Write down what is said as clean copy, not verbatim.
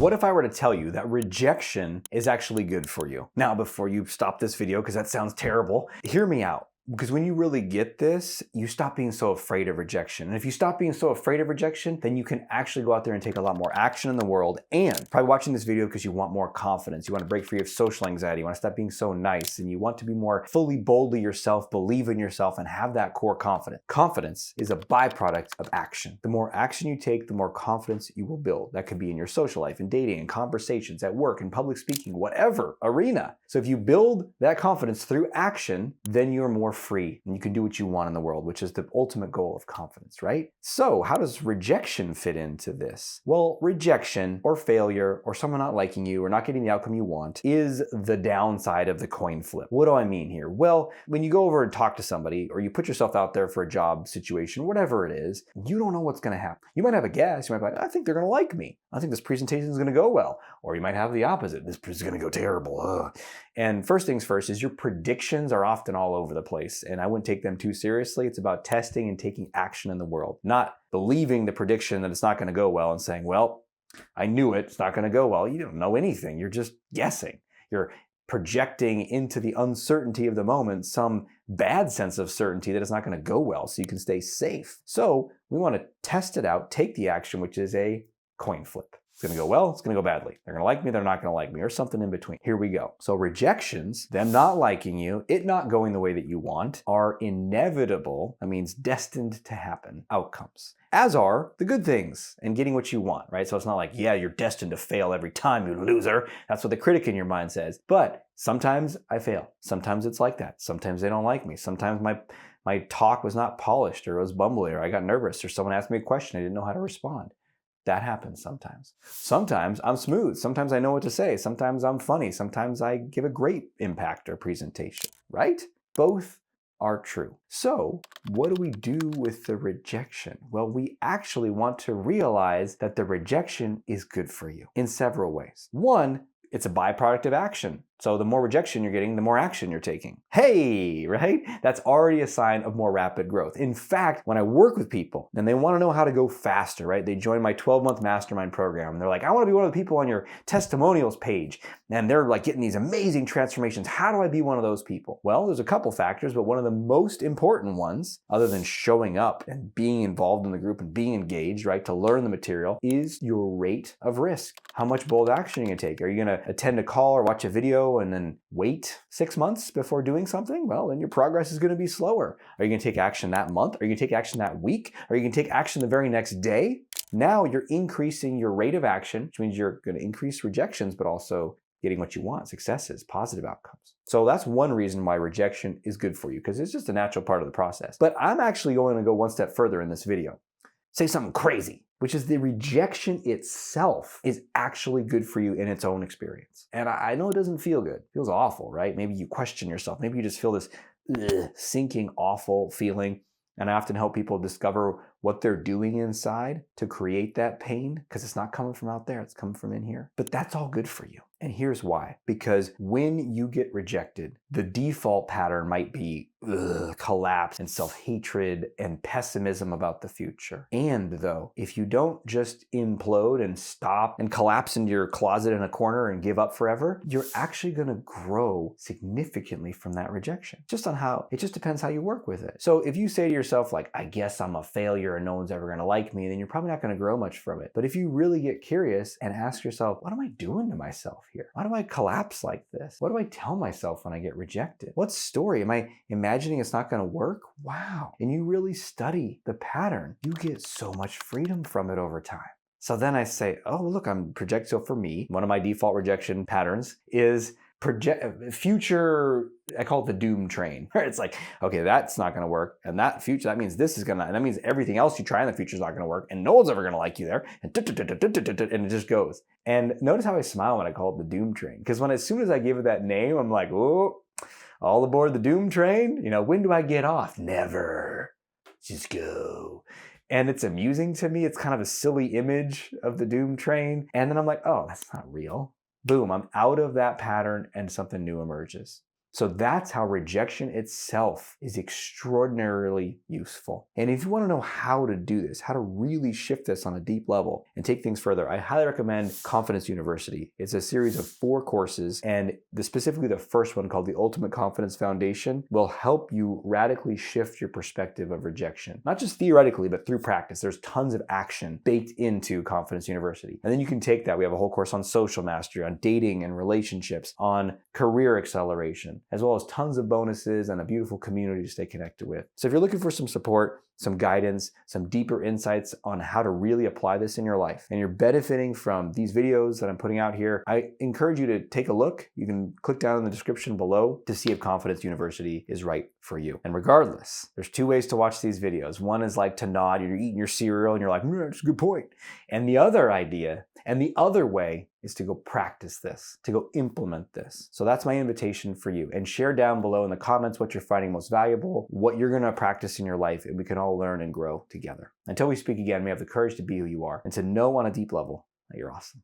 What if I were to tell you that rejection is actually good for you? Now, before you stop this video, because that sounds terrible, hear me out. Because when you really get this, you stop being so afraid of rejection. And if you stop being so afraid of rejection, then you can actually go out there and take a lot more action in the world. And probably watching this video because you want more confidence. You want to break free of social anxiety. You want to stop being so nice. And you want to be more fully, boldly yourself, believe in yourself, and have that core confidence. Confidence is a byproduct of action. The more action you take, the more confidence you will build. That could be in your social life, in dating, in conversations, at work, in public speaking, whatever arena. So if you build that confidence through action, then you're more free and you can do what you want in the world, which is the ultimate goal of confidence, right? So how does rejection fit into this? Well, rejection or failure or someone not liking you or not getting the outcome you want is the downside of the coin flip. What do I mean here? Well, when you go over and talk to somebody or you put yourself out there for a job situation, whatever it is, you don't know what's going to happen. You might have a guess. You might be like, I think they're going to like me. I think this presentation is going to go well. Or you might have the opposite. This is going to go terrible. Ugh. And first things first is your predictions are often all over the place. And I wouldn't take them too seriously. It's about testing and taking action in the world, not believing the prediction that it's not going to go well and saying, well, I knew it, it's not going to go well. You don't know anything. You're just guessing. You're projecting into the uncertainty of the moment some bad sense of certainty that it's not going to go well so you can stay safe. So we want to test it out, take the action, which is a coin flip. It's going to go well, it's going to go badly. They're going to like me, they're not going to like me, or something in between. Here we go. So rejections, them not liking you, it not going the way that you want, are inevitable, that means destined to happen, outcomes. As are the good things and getting what you want, right? So it's not like, yeah, you're destined to fail every time, you loser. That's what the critic in your mind says. But sometimes I fail. Sometimes it's like that. Sometimes they don't like me. Sometimes my talk was not polished or it was bumbly or I got nervous or someone asked me a question, I didn't know how to respond. That happens sometimes. Sometimes I'm smooth. Sometimes I know what to say. Sometimes I'm funny. Sometimes I give a great impact or presentation, right? Both are true. So what do we do with the rejection? Well, we actually want to realize that the rejection is good for you in several ways. One, it's a byproduct of action. So the more rejection you're getting, the more action you're taking. Hey, right? That's already a sign of more rapid growth. In fact, when I work with people and they want to know how to go faster, right? They join my 12-month mastermind program and they're like, I want to be one of the people on your testimonials page. And they're like getting these amazing transformations. How do I be one of those people? Well, there's a couple factors, but one of the most important ones, other than showing up and being involved in the group and being engaged, right, to learn the material, is your rate of risk. How much bold action are you going to take? Are you going to attend a call or watch a video and then wait 6 months before doing something? Well, then your progress is going to be slower. Are you going to take action that month? Are you going to take action that week? Are you going to take action the very next day? Now you're increasing your rate of action, which means you're going to increase rejections, but also getting what you want, successes, positive outcomes. So that's one reason why rejection is good for you, because it's just a natural part of the process. But I'm actually going to go one step further in this video. Say something crazy, which is the rejection itself is actually good for you in its own experience. And I know it doesn't feel good. It feels awful, right? Maybe you question yourself. Maybe you just feel this sinking, awful feeling. And I often help people discover what they're doing inside to create that pain, because it's not coming from out there, it's coming from in here. But that's all good for you. And here's why. Because when you get rejected, the default pattern might be collapse and self-hatred and pessimism about the future. And though, if you don't just implode and stop and collapse into your closet in a corner and give up forever, you're actually going to grow significantly from that rejection. It just depends how you work with it. So if you say to yourself, like, I guess I'm a failure and no one's ever going to like me, then you're probably not going to grow much from it. But if you really get curious and ask yourself, what am I doing to myself here? Why do I collapse like this? What do I tell myself when I get rejected? What story? Am I imagining it's not going to work? Wow. And you really study the pattern, you get so much freedom from it over time. So then I say, oh, look, I'm projecting. So for me, one of my default rejection patterns is future, I call it the doom train, right? It's like, okay, that's not going to work. And that means this is going to, and that means everything else you try in the future is not going to work. And no one's ever going to like you there. And it just goes. And notice how I smile when I call it the doom train. Because as soon as I give it that name, I'm like, oh, all aboard the doom train. When do I get off? Never. Just go. And it's amusing to me. It's kind of a silly image of the doom train. And then I'm like, oh, that's not real. Boom, I'm out of that pattern and something new emerges. So that's how rejection itself is extraordinarily useful. And if you want to know how to do this, how to really shift this on a deep level and take things further, I highly recommend Confidence University. It's a series of 4 courses, and specifically the first one, called the Ultimate Confidence Foundation, will help you radically shift your perspective of rejection. Not just theoretically, but through practice. There's tons of action baked into Confidence University. And then you can take that. We have a whole course on social mastery, on dating and relationships, on career acceleration, as well as tons of bonuses and a beautiful community to stay connected with. So if you're looking for some support, some guidance, some deeper insights on how to really apply this in your life, and you're benefiting from these videos that I'm putting out here, I encourage you to take a look. You can click down in the description below to see if Confidence University is right for you. And regardless, there's 2 ways to watch these videos. One is like to nod, you're eating your cereal and you're like, that's a good point. And the other way is to go practice this, to go implement this. So that's my invitation for you. And share down below in the comments what you're finding most valuable, what you're gonna practice in your life, and we can all learn and grow together. Until we speak again, may have the courage to be who you are and to know on a deep level that you're awesome.